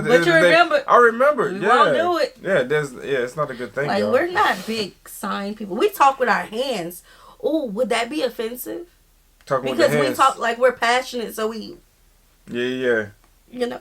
at the but end you of the remember, day, I remember. We won't do it. Yeah, it's not a good thing. Like, y'all. we're not big sign people. We talk with our hands. Oh, would that be offensive? Talking Because with the we hands. talk like we're passionate, so we. Yeah. You know.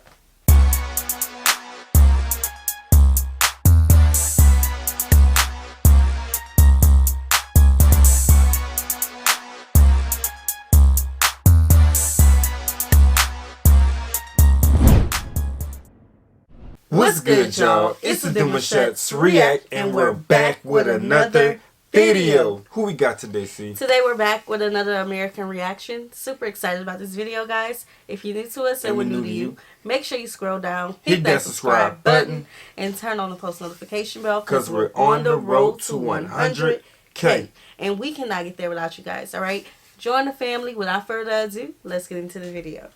What's good, y'all? It's the Demouchet REACT, and we're back with another video. Who we got today, C? Today we're back with another American reaction. Super excited about this video, guys. If you're new to us and we're new to you, make sure you scroll down, hit that subscribe button, and turn on the post notification bell because we're on the road to 100K. And we cannot get there without you guys, all right? Join the family. Without further ado, let's get into the video.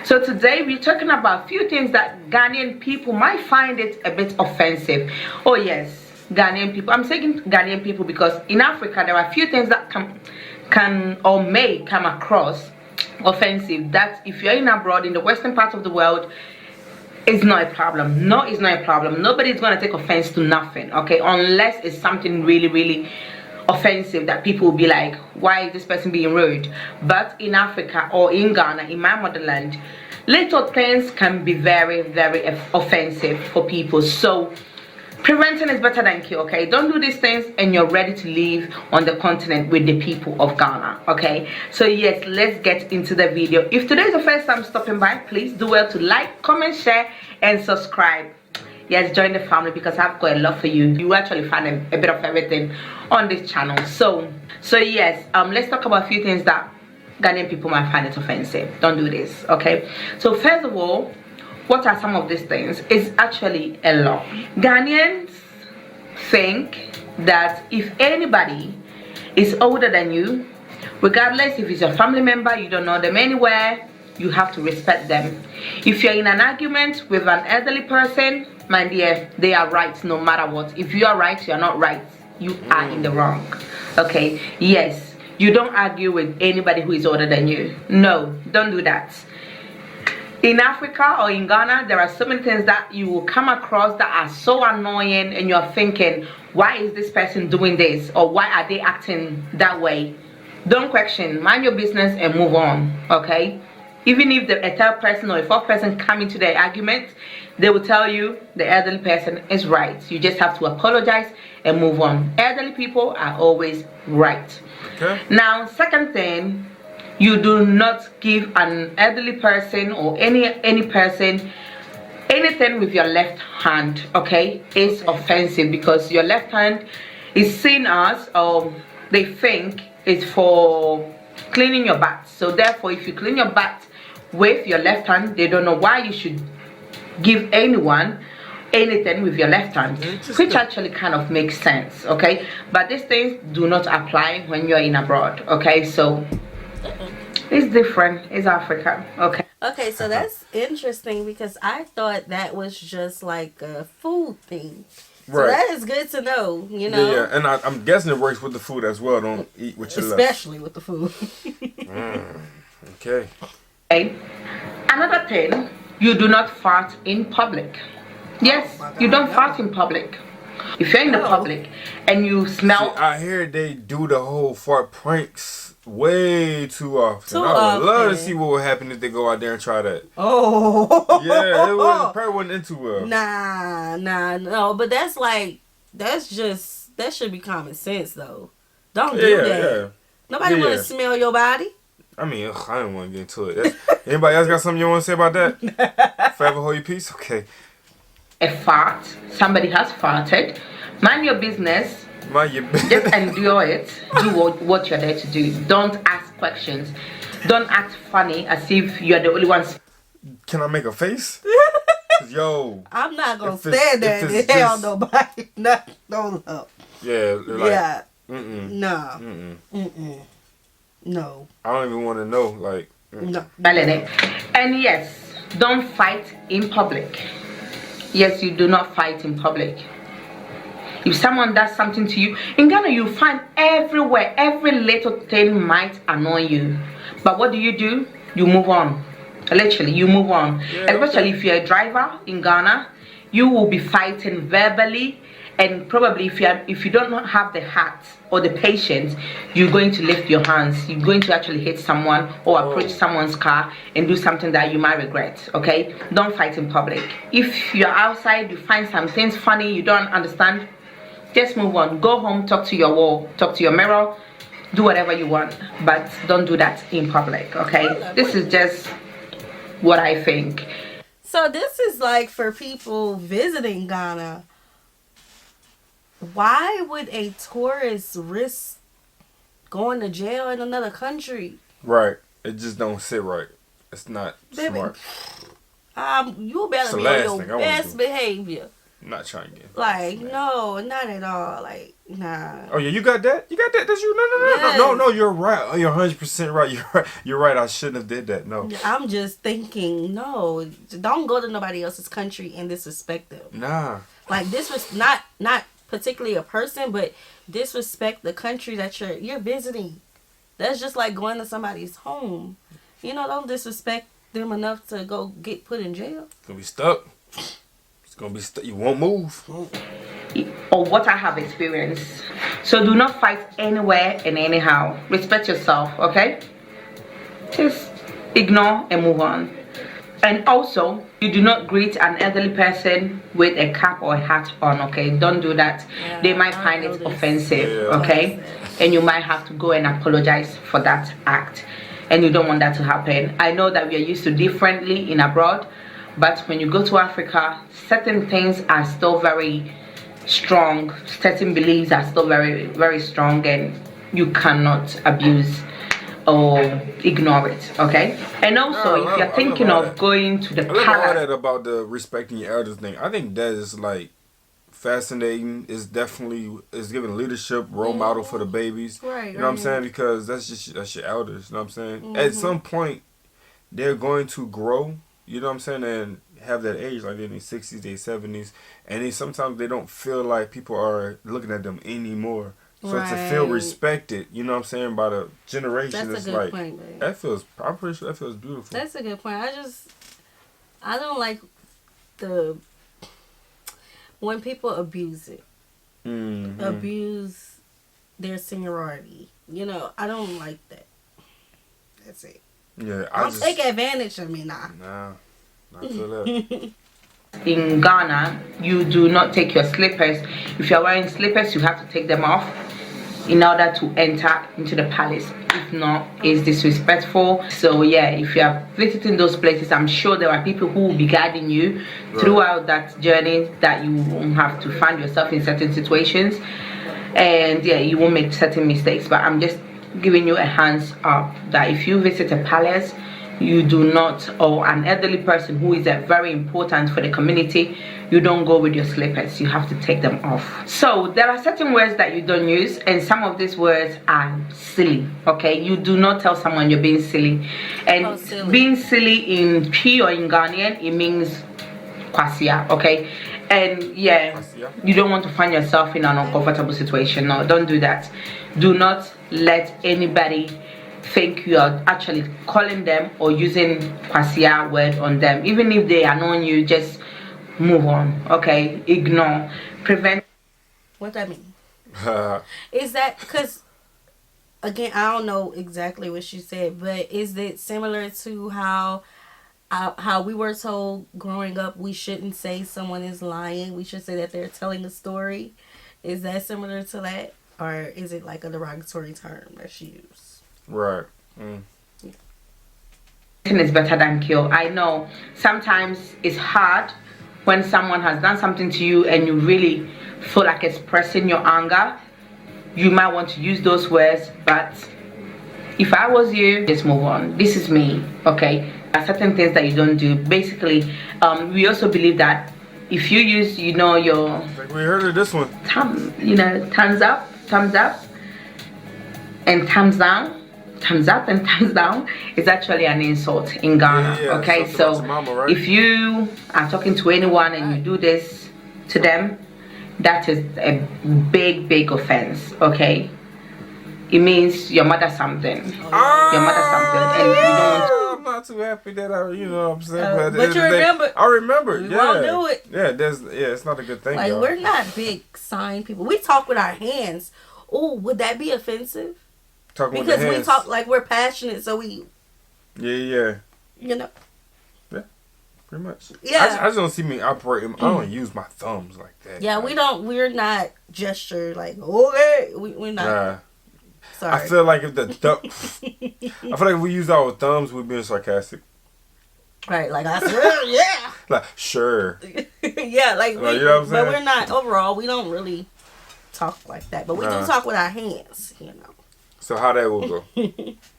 So today we're talking about a few things that Ghanaian people might find it a bit offensive. Oh yes, Ghanaian people. I'm saying Ghanaian people because in Africa there are a few things that can or may come across offensive that if you're in abroad in the western part of the world, it's not a problem. No, it's not a problem. Nobody's going to take offense to nothing, okay, unless it's something really offensive that people will be like, why is this person being rude? But in Africa or in Ghana, in my motherland, little things can be very offensive for people. So prevention is better than cure, okay? Don't do these things and you're ready to live on the continent with the people of Ghana, okay? So yes, let's get into the video. If today is the first time stopping by, please do well to like, comment, share, and subscribe. Yes, join the family because I've got a lot for you. You actually find a bit of everything on this channel. So yes, let's talk about a few things that Ghanaian people might find it offensive. Don't do this, okay? So first of all, what are some of these things? It's actually a lot. Ghanaians think that if anybody is older than you, regardless if it's your family member, you don't know them anywhere, you have to respect them. If you're in an argument with an elderly person, my dear, they are right no matter what. If you are right, you are not right. You are in the wrong. Okay? Yes. You don't argue with anybody who is older than you. No, don't do that. In Africa or in Ghana, there are so many things that you will come across that are so annoying and you're thinking, why is this person doing this? Or why are they acting that way? Don't question. Mind your business and move on. Okay? Even if a third person or a fourth person come into the argument, they will tell you the elderly person is right. You just have to apologize and move on. Elderly people are always right. Okay. Now, second thing, you do not give an elderly person or any person anything with your left hand, okay? It's offensive because your left hand is seen as, they think it's for cleaning your butt. So therefore, if you clean your butt with your left hand, they don't know why you should give anyone anything with your left hand, which actually kind of makes sense, okay? But these things do not apply when you're in abroad, okay? So it's different. It's Africa, okay? Okay, so that's interesting because I thought that was just like a food thing. So Right. that is good to know, you know. Yeah, and I'm guessing it works with the food as well. Don't eat with your left. Especially with the food. Okay. Okay. Another thing, you do not fart in public. Yes, you don't fart in public. If you're in the public and you smell... See, I hear they do the whole fart pranks way too often. I would love to see what would happen if they go out there and try that. Oh. Yeah, it probably wasn't into well. No. But that's like, that should be common sense, though. Don't do that. Yeah. Nobody want to smell your body. I mean, I don't want to get into it. Anybody else got something you want to say about that? Forever hold your peace? Okay. A fart, somebody has farted, mind your business. Just endure it. Do what you're there to do. Don't ask questions. Don't act funny as if you're the only one. Can I make a face? Yo, I'm not gonna stand there and tell nobody. No. Yeah. Like, yeah. No. No. I don't even want to know. Like. No. And yes, don't fight in public. Yes, you do not fight in public. If someone does something to you, in Ghana you find everywhere, every little thing might annoy you. But what do? You move on. Literally, you move on. Yeah, Especially if you're a driver in Ghana, you will be fighting verbally, and probably if you don't have the heart or the patience, you're going to lift your hands. You're going to actually hit someone or approach someone's car and do something that you might regret. Okay, don't fight in public. If you're outside, you find some things funny, you don't understand, just move on. Go home, talk to your wall, talk to your mirror, do whatever you want, but don't do that in public. Okay, this is just what I think. So this is like for people visiting Ghana. Why would a tourist risk going to jail in another country? Right. It just don't sit right. It's not smart. You better be on your best behavior. I'm not trying to get like, no, not at all. Like, nah. Oh yeah, you got that? You got that? That's you? No, you're right. Oh, you're 100% right. You're right. You're right. I shouldn't have did that. No. I'm just thinking, no, don't go to nobody else's country and disrespect them. Nah. Like, this was not particularly a person, but disrespect the country that you're visiting. That's just like going to somebody's home. You know, don't disrespect them enough to go get put in jail. Gonna be stuck. It's gonna be stuck. You won't move. Or what I have experienced. So do not fight anywhere and anyhow. Respect yourself, okay? Just ignore and move on. And also, you do not greet an elderly person with a cap or a hat on, okay? Don't do that. Yeah, they might find it offensive, okay? And you might have to go and apologize for that act. And you don't want that to happen. I know that we are used to differently in abroad, but when you go to Africa, certain things are still very strong. Certain beliefs are still very, very strong, and you cannot abuse or ignore it, okay? And also, if you're thinking of going to the palace, I love all that about the respecting your elders thing. I think that is like fascinating. It's definitely giving leadership, role model for the babies. Right. You know what I'm saying? Because that's your elders. You know what I'm saying? At some point, they're going to grow. You know what I'm saying? And have that age, like in their 60s, their 70s, and sometimes they don't feel like people are looking at them anymore. So to feel respected, you know what I'm saying, by the generation, that's it's a good like point, babe. I'm pretty sure that feels beautiful. That's a good point. I don't like when people abuse it. Abuse their seniority. You know, I don't like that. That's it. Yeah, Don't take advantage of me now. Nah, I feel that. in Ghana, you do not take your slippers. If you're wearing slippers, you have to take them off in order to enter into the palace. If not, it's disrespectful. So yeah, if you are visiting those places, I'm sure there are people who will be guiding you throughout that journey, that you won't have to find yourself in certain situations, and yeah, you won't make certain mistakes. But I'm just giving you a hands up that if you visit a palace, you do not, or an elderly person who is very important for the community, you don't go with your slippers. You have to take them off. So there are certain words that you don't use, and some of these words are silly, okay? You do not tell someone you're being silly. And being silly in P or in Ghanaian, it means kwasia, okay? And yeah, you don't want to find yourself in an uncomfortable situation. No, don't do that. Do not let anybody think you are actually calling them or using kwasia word on them. Even if they annoy you, just move on, okay? Ignore. Prevent. What that mean? Is that because, again, I don't know exactly what she said, but is it similar to how we were told growing up we shouldn't say someone is lying? We should say that they're telling a story. Is that similar to that? Or is it like a derogatory term that she used? Right. Is better than kill. I know sometimes it's hard when someone has done something to you and you really feel like expressing your anger. You might want to use those words, but if I was you, just move on. This is me, okay? There are certain things that you don't do. Basically, we also believe that if you use, your like we heard of this one, thumbs up, and thumbs down. Thumbs up and thumbs down is actually an insult in Ghana, okay? So mama, right? If you are talking to anyone and you do this to them, that is a big offense, okay? It means your mother something. Your mother something, and you don't want to. I'm not not too happy that you know what I'm saying. But you remember. I remember. We won't do it. Yeah, it's not a good thing. Like, y'all. we're not big sign people. We talk with our hands. Oh, would that be offensive? Talking because with the hands. we talk like we're passionate, so we. Yeah. You know. Yeah, pretty much. Yeah. I just don't see me operating. I don't use my thumbs like that. Yeah, like, we don't. We're not gesture like okay. We're not. Nah. Sorry. I feel like if I feel like if we use our thumbs, we're being sarcastic. Right, like I swear, yeah. Like sure. Yeah, like you know what I'm saying? but we're not overall. We don't really talk like that, but we do talk with our hands. You know. So how that will go?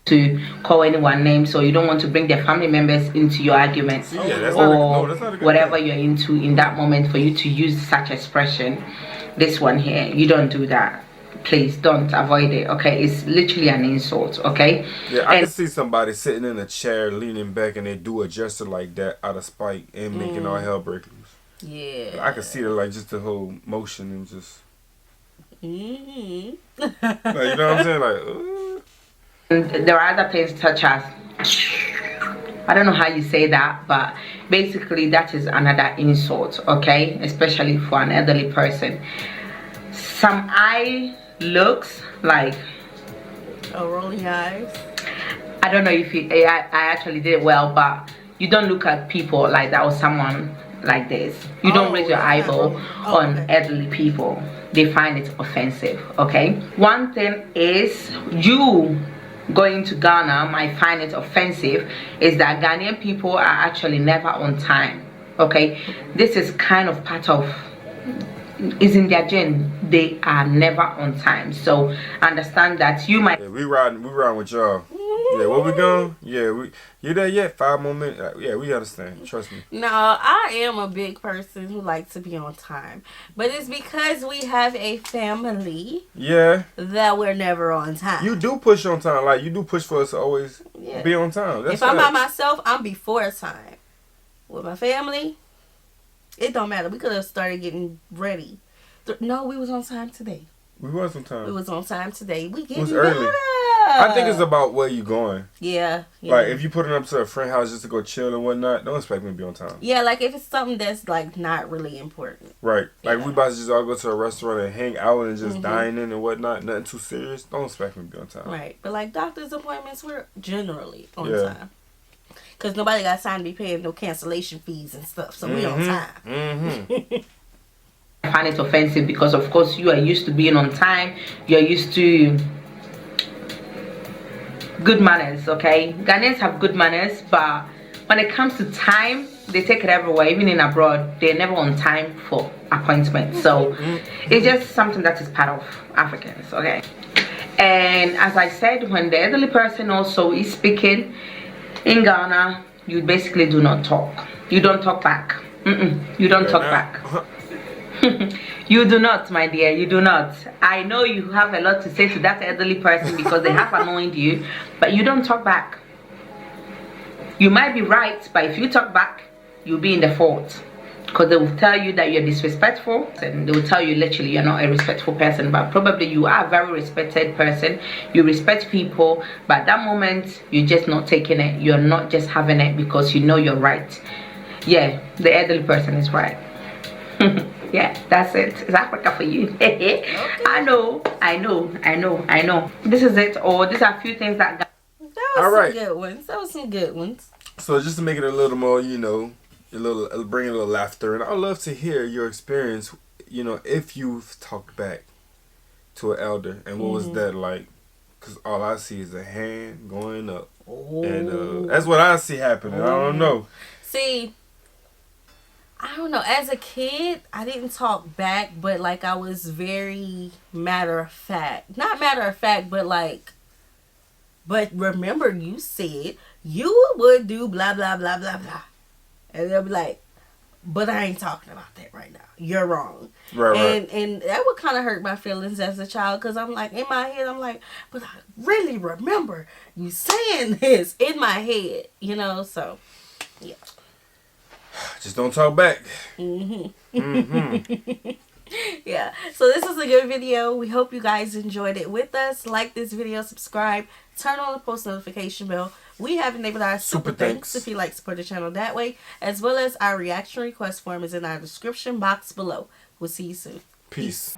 To call anyone names, so you don't want to bring their family members into your arguments, Yeah, that's or that's not a good whatever thing. you're into in that moment for you to use such expression. This one here, you don't do that. Please don't, avoid it. Okay, it's literally an insult. Okay. Yeah, I can see somebody sitting in a chair, leaning back, and they do a gesture like that out of spite and making all hell break loose. Yeah. I can see it like just the whole motion and just. Mm-hmm. Like, you know what I'm saying? Like. And there are other things such as, I don't know how you say that, but basically that is another insult. Okay, especially for an elderly person. Some eye looks like rolling eyes. I don't know if I actually did it well, but you don't look at people like that or someone like this. You don't raise your eyeball on elderly people. They find it offensive. Okay, one thing is, you going to Ghana might find it offensive, is that Ghanaian people are actually never on time. Okay, this is kind of part of, is in their gene. They are never on time, so understand that you might. Yeah, we riding with y'all. Yeah, where we going? Yeah, you there yet? 5 more minutes. Yeah, we understand. Trust me. No, I am a big person who likes to be on time, but it's because we have a family. Yeah. That we're never on time. You do push on time. Like you do push for us to always be on time. That's if I'm by myself, I'm before time. With my family, it don't matter. We could have started getting ready. No, we was on time today. We was on time. We was on time today. We getting was early. better. I think it's about where you going. Yeah. Like if you putting up to a friend house just to go chill and whatnot, don't expect me to be on time. Yeah, like if it's something that's like not really important. Right. Like we about to just all go to a restaurant and hang out and just dine in and whatnot, nothing too serious, don't expect me to be on time. Right. But like doctor's appointments, we're generally on time. Because nobody got time to be paying no cancellation fees and stuff. So we on time. I find it offensive because of course you are used to being on time. You're used to good manners. Okay, Ghanaians have good manners, but when it comes to time, they take it everywhere. Even in abroad, they're never on time for appointments. So it's just something that is part of Africans. Okay, and as I said, when the elderly person also is speaking in Ghana, you basically do not talk. You don't talk back. You don't talk back. You do not, my dear, you do not. I know you have a lot to say to that elderly person because they have annoyed you, but you don't talk back. You might be right, but if you talk back, you'll be in the fault, because they will tell you that you're disrespectful, and they will tell you literally you're not a respectful person, but probably you are a very respected person. You respect people, but at that moment you're just not taking it. You're not just having it because you know you're right. Yeah, the elderly person is right. Yeah, that's it. It's Africa for you. Okay. I know. This is it. Or these are a few things that some good ones. That was some good ones. So just to make it a little more, you know, bring a little laughter, and I'd love to hear your experience, you know, if you've talked back to an elder, and what was that like? Because all I see is a hand going up, and that's what I see happening. I don't know. See, I don't know. As a kid, I didn't talk back, but like I was very matter of fact. Not matter of fact, but like, but remember you said you would do blah, blah, blah, blah, blah. And they'll be like, but I ain't talking about that right now. You're wrong. Right. And that would kind of hurt my feelings as a child, because I'm like, in my head, I'm like, but I really remember you saying this in my head, you know, so, yeah. Just don't talk back. Yeah, so this was a good video. We hope you guys enjoyed it with us. Like this video, subscribe, turn on the post notification bell We have enabled our super thanks if you like to support the channel that way, as well as our reaction request form is in our description box below. We'll see you soon. Peace.